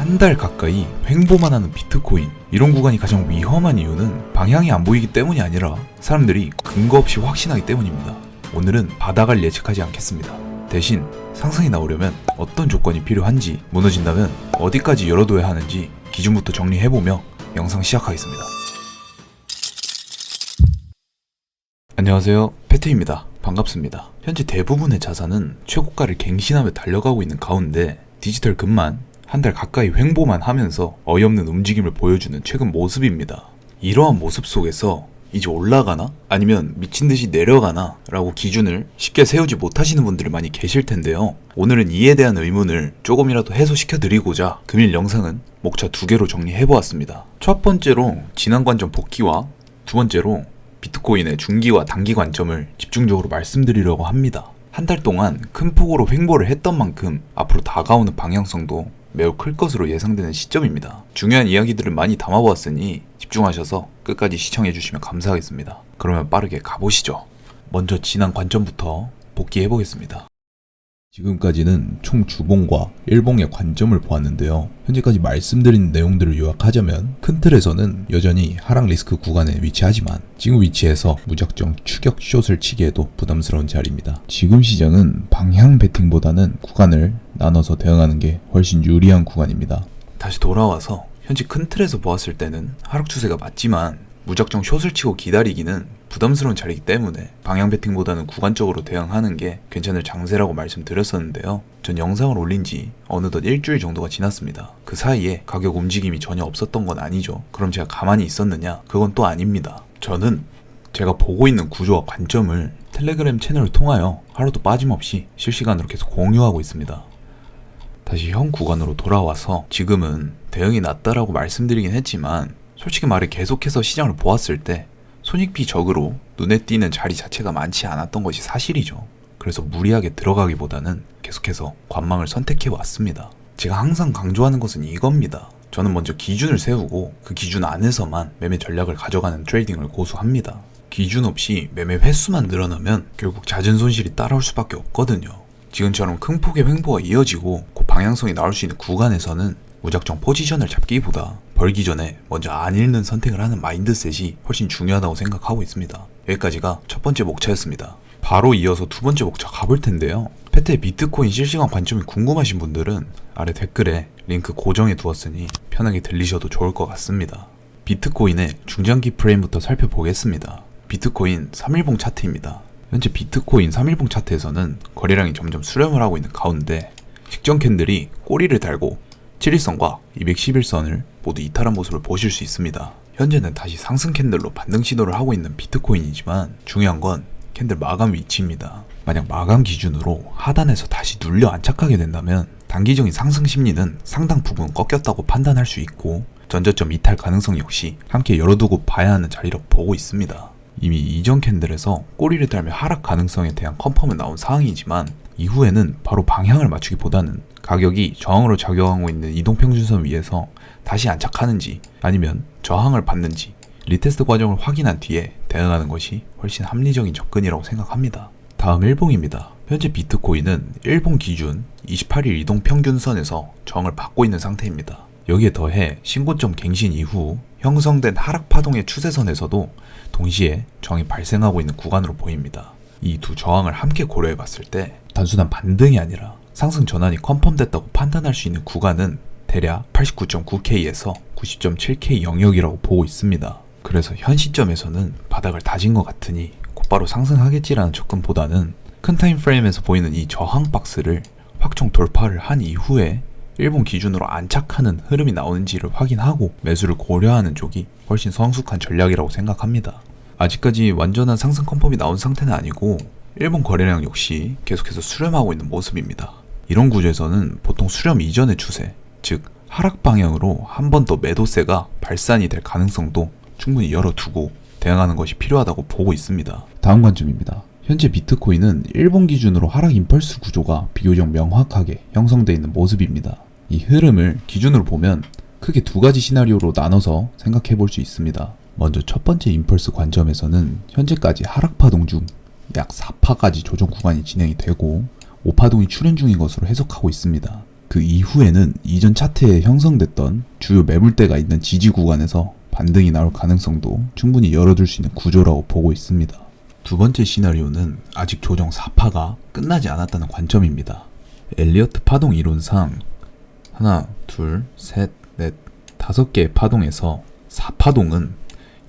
한 달 가까이 횡보만 하는 비트코인, 이런 구간이 가장 위험한 이유는 방향이 안 보이기 때문이 아니라 사람들이 근거 없이 확신하기 때문입니다. 오늘은 바닥을 예측하지 않겠습니다. 대신 상승이 나오려면 어떤 조건이 필요한지, 무너진다면 어디까지 열어둬야 하는지 기준부터 정리해보며 영상 시작하겠습니다. 안녕하세요, 페트입니다. 반갑습니다. 현재 대부분의 자산은 최고가를 갱신하며 달려가고 있는 가운데 디지털 금만 한 달 가까이 횡보만 하면서 어이없는 움직임을 보여주는 최근 모습입니다. 이러한 모습 속에서 이제 올라가나? 아니면 미친듯이 내려가나? 라고 기준을 쉽게 세우지 못하시는 분들이 많이 계실 텐데요. 오늘은 이에 대한 의문을 조금이라도 해소시켜드리고자 금일 영상은 목차 2개로 정리해보았습니다. 첫 번째로 지난 관점 복귀와 두 번째로 비트코인의 중기와 단기 관점을 집중적으로 말씀드리려고 합니다. 한 달 동안 큰 폭으로 횡보를 했던 만큼 앞으로 다가오는 방향성도 매우 클 것으로 예상되는 시점입니다. 중요한 이야기들을 많이 담아보았으니 집중하셔서 끝까지 시청해주시면 감사하겠습니다. 그러면 빠르게 가보시죠. 먼저 지난 관점부터 복귀해보겠습니다. 지금까지는 총 주봉과 일봉의 관점을 보았는데요. 현재까지 말씀드린 내용들을 요약하자면 큰 틀에서는 여전히 하락 리스크 구간에 위치하지만 지금 위치에서 무작정 추격 숏을 치기에도 부담스러운 자리입니다. 지금 시장은 방향 베팅보다는 구간을 나눠서 대응하는 게 훨씬 유리한 구간입니다. 다시 돌아와서 현재 큰 틀에서 보았을 때는 하락 추세가 맞지만 무작정 숏을 치고 기다리기는 부담스러운 자리이기 때문에 방향 베팅보다는 구간적으로 대응하는 게 괜찮을 장세라고 말씀드렸었는데요. 전 영상을 올린 지 어느덧 일주일 정도가 지났습니다. 그 사이에 가격 움직임이 전혀 없었던 건 아니죠. 그럼 제가 가만히 있었느냐? 그건 또 아닙니다. 저는 제가 보고 있는 구조와 관점을 텔레그램 채널을 통하여 하루도 빠짐없이 실시간으로 계속 공유하고 있습니다. 다시 현 구간으로 돌아와서 지금은 대응이 낮다라고 말씀드리긴 했지만 솔직히 말해 계속해서 시장을 보았을 때 손익비적으로 눈에 띄는 자리 자체가 많지 않았던 것이 사실이죠. 그래서 무리하게 들어가기보다는 계속해서 관망을 선택해 왔습니다. 제가 항상 강조하는 것은 이겁니다. 저는 먼저 기준을 세우고 그 기준 안에서만 매매 전략을 가져가는 트레이딩을 고수합니다. 기준 없이 매매 횟수만 늘어나면 결국 잦은 손실이 따라올 수밖에 없거든요. 지금처럼 큰 폭의 횡보가 이어지고 그 방향성이 나올 수 있는 구간에서는 무작정 포지션을 잡기보다 벌기 전에 먼저 안 읽는 선택을 하는 마인드셋이 훨씬 중요하다고 생각하고 있습니다. 여기까지가 첫 번째 목차였습니다. 바로 이어서 두 번째 목차 가볼 텐데요. 페트의 비트코인 실시간 관점이 궁금하신 분들은 아래 댓글에 링크 고정해 두었으니 편하게 들리셔도 좋을 것 같습니다. 비트코인의 중장기 프레임부터 살펴보겠습니다. 비트코인 3일봉 차트입니다. 현재 비트코인 3일봉 차트에서는 거래량이 점점 수렴을 하고 있는 가운데 직전 캔들이 꼬리를 달고 7일선과 211선을 모두 이탈한 모습을 보실 수 있습니다. 현재는 다시 상승 캔들로 반등 시도를 하고 있는 비트코인이지만 중요한 건 캔들 마감 위치입니다. 만약 마감 기준으로 하단에서 다시 눌려 안착하게 된다면 단기적인 상승 심리는 상당 부분 꺾였다고 판단할 수 있고 전저점 이탈 가능성 역시 함께 열어두고 봐야 하는 자리라고 보고 있습니다. 이미 이전 캔들에서 꼬리를 달며 하락 가능성에 대한 컨펌은 나온 상황이지만 이후에는 바로 방향을 맞추기보다는 가격이 저항으로 작용하고 있는 이동평균선 위에서 다시 안착하는지 아니면 저항을 받는지 리테스트 과정을 확인한 뒤에 대응하는 것이 훨씬 합리적인 접근이라고 생각합니다. 다음 일봉입니다. 현재 비트코인은 일봉 기준 28일 이동평균선에서 저항을 받고 있는 상태입니다. 여기에 더해 신고점 갱신 이후 형성된 하락 파동의 추세선에서도 동시에 저항이 발생하고 있는 구간으로 보입니다. 이 두 저항을 함께 고려해 봤을 때 단순한 반등이 아니라 상승 전환이 컨펌됐다고 판단할 수 있는 구간은 대략 89.9K에서 90.7K 영역이라고 보고 있습니다. 그래서 현 시점에서는 바닥을 다진 것 같으니 곧바로 상승하겠지라는 접근보다는 큰 타임프레임에서 보이는 이 저항 박스를 확정 돌파를 한 이후에 일본 기준으로 안착하는 흐름이 나오는지를 확인하고 매수를 고려하는 쪽이 훨씬 성숙한 전략이라고 생각합니다. 아직까지 완전한 상승 컨펌이 나온 상태는 아니고 일본 거래량 역시 계속해서 수렴하고 있는 모습입니다. 이런 구조에서는 보통 수렴 이전의 추세, 즉 하락 방향으로 한 번 더 매도세가 발산이 될 가능성도 충분히 열어두고 대응하는 것이 필요하다고 보고 있습니다. 다음 관점입니다. 현재 비트코인은 일본 기준으로 하락 임펄스 구조가 비교적 명확하게 형성되어 있는 모습입니다. 이 흐름을 기준으로 보면 크게 두 가지 시나리오로 나눠서 생각해 볼 수 있습니다. 먼저 첫 번째 임펄스 관점에서는 현재까지 하락 파동 중 약 4파까지 조정 구간이 진행이 되고 5파동이 출현 중인 것으로 해석하고 있습니다. 그 그 이후에는 이전 차트에 형성됐던 주요 매물대가 있는 지지 구간에서 반등이 나올 가능성도 충분히 열어둘 수 있는 구조라고 보고 있습니다. 두 번째 시나리오는 아직 조정 4파가 끝나지 않았다는 관점입니다. 엘리어트 파동 이론상 하나, 둘, 셋, 넷, 5개의 파동에서 4파동은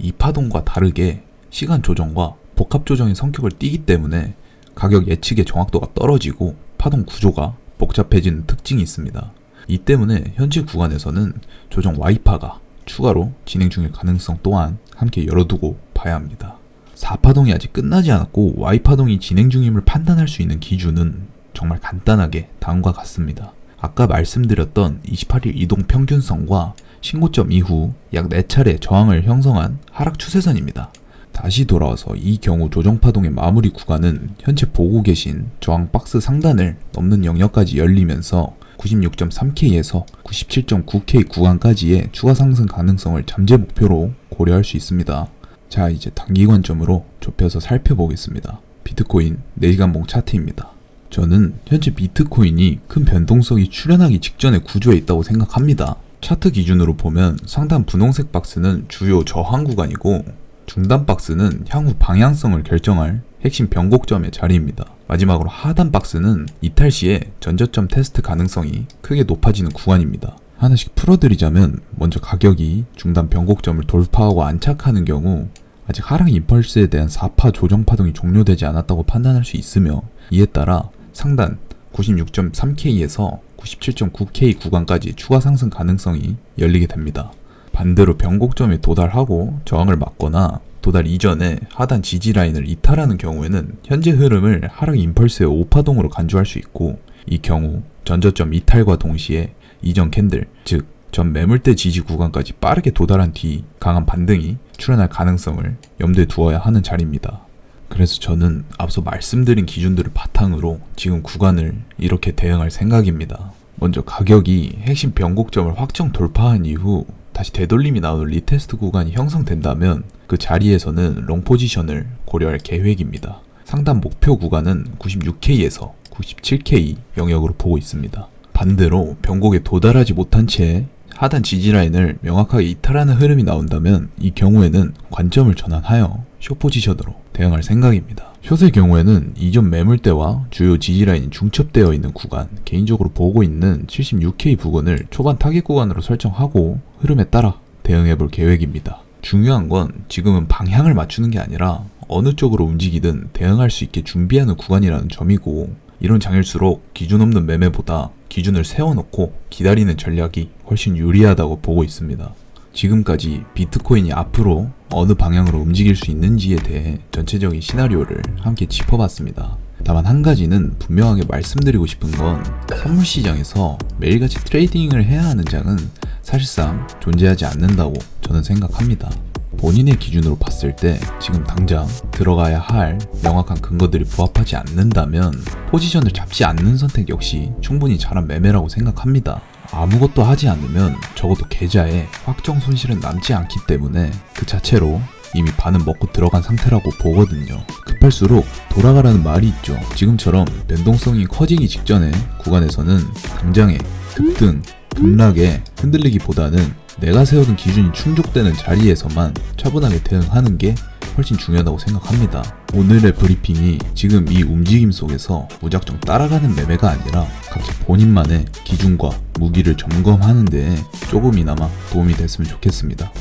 2파동과 다르게 시간 조정과 복합 조정의 성격을 띠기 때문에 가격 예측의 정확도가 떨어지고 파동 구조가 복잡해지는 특징이 있습니다. 이 때문에 현재 구간에서는 조정 Y파가 추가로 진행 중일 가능성 또한 함께 열어두고 봐야 합니다. 4파동이 아직 끝나지 않았고 Y파동이 진행 중임을 판단할 수 있는 기준은 정말 간단하게 다음과 같습니다. 아까 말씀드렸던 28일 이동 평균선과 신고점 이후 약 4차례 저항을 형성한 하락 추세선입니다. 다시 돌아와서 이 경우 조정파동의 마무리 구간은 현재 보고 계신 저항 박스 상단을 넘는 영역까지 열리면서 96.3K에서 97.9K 구간까지의 추가 상승 가능성을 잠재 목표로 고려할 수 있습니다. 자, 이제 단기 관점으로 좁혀서 살펴보겠습니다. 비트코인 4시간봉 차트입니다. 저는 현재 비트코인이 큰 변동성이 출현하기 직전의 구조에 있다고 생각합니다. 차트 기준으로 보면 상단 분홍색 박스는 주요 저항 구간이고 중단 박스는 향후 방향성을 결정할 핵심 변곡점의 자리입니다. 마지막으로 하단 박스는 이탈 시에 전저점 테스트 가능성이 크게 높아지는 구간입니다. 하나씩 풀어드리자면 먼저 가격이 중단 변곡점을 돌파하고 안착하는 경우 아직 하락 임펄스에 대한 4파 조정 파동이 종료되지 않았다고 판단할 수 있으며 이에 따라 상단 96.3K에서 97.9K 구간까지 추가 상승 가능성이 열리게 됩니다. 반대로 변곡점에 도달하고 저항을 맞거나 도달 이전에 하단 지지 라인을 이탈하는 경우에는 현재 흐름을 하락 임펄스의 5파동으로 간주할 수 있고 이 경우 전저점 이탈과 동시에 이전 캔들, 즉 전 매물대 지지 구간까지 빠르게 도달한 뒤 강한 반등이 출현할 가능성을 염두에 두어야 하는 자리입니다. 그래서 저는 앞서 말씀드린 기준들을 바탕으로 지금 구간을 이렇게 대응할 생각입니다. 먼저 가격이 핵심 변곡점을 확정 돌파한 이후 다시 되돌림이 나오는 리테스트 구간이 형성된다면 그 자리에서는 롱 포지션을 고려할 계획입니다. 상단 목표 구간은 96K에서 97K 영역으로 보고 있습니다. 반대로 변곡에 도달하지 못한 채 하단 지지라인을 명확하게 이탈하는 흐름이 나온다면 이 경우에는 관점을 전환하여 숏 포지션으로 대응할 생각입니다. 숏의 경우에는 이전 매물대와 주요 지지라인이 중첩되어 있는 구간, 개인적으로 보고 있는 76K 부근을 초반 타겟 구간으로 설정하고 흐름에 따라 대응해볼 계획입니다. 중요한 건 지금은 방향을 맞추는 게 아니라 어느 쪽으로 움직이든 대응할 수 있게 준비하는 구간이라는 점이고 이런 장일수록 기준 없는 매매보다 기준을 세워놓고 기다리는 전략이 훨씬 유리하다고 보고 있습니다. 지금까지 비트코인이 앞으로 어느 방향으로 움직일 수 있는지에 대해 전체적인 시나리오를 함께 짚어봤습니다. 다만 한 가지는 분명하게 말씀드리고 싶은 건 선물 시장에서 매일같이 트레이딩을 해야 하는 장은 사실상 존재하지 않는다고 저는 생각합니다. 본인의 기준으로 봤을 때 지금 당장 들어가야 할 명확한 근거들이 부합하지 않는다면 포지션을 잡지 않는 선택 역시 충분히 잘한 매매라고 생각합니다. 아무것도 하지 않으면 적어도 계좌에 확정 손실은 남지 않기 때문에 그 자체로 이미 반은 먹고 들어간 상태라고 보거든요. 급할수록 돌아가라는 말이 있죠. 지금처럼 변동성이 커지기 직전에 구간에서는 당장의 급등, 급락에 흔들리기보다는 내가 세워둔 기준이 충족되는 자리에서만 차분하게 대응하는 게 훨씬 중요하다고 생각합니다. 오늘의 브리핑이 지금 이 움직임 속에서 무작정 따라가는 매매가 아니라 각자 본인만의 기준과 무기를 점검하는 데 조금이나마 도움이 됐으면 좋겠습니다.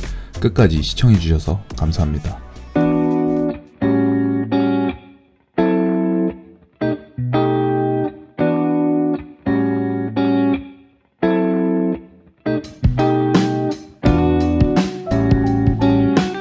끝까지 시청해주셔서 감사합니다.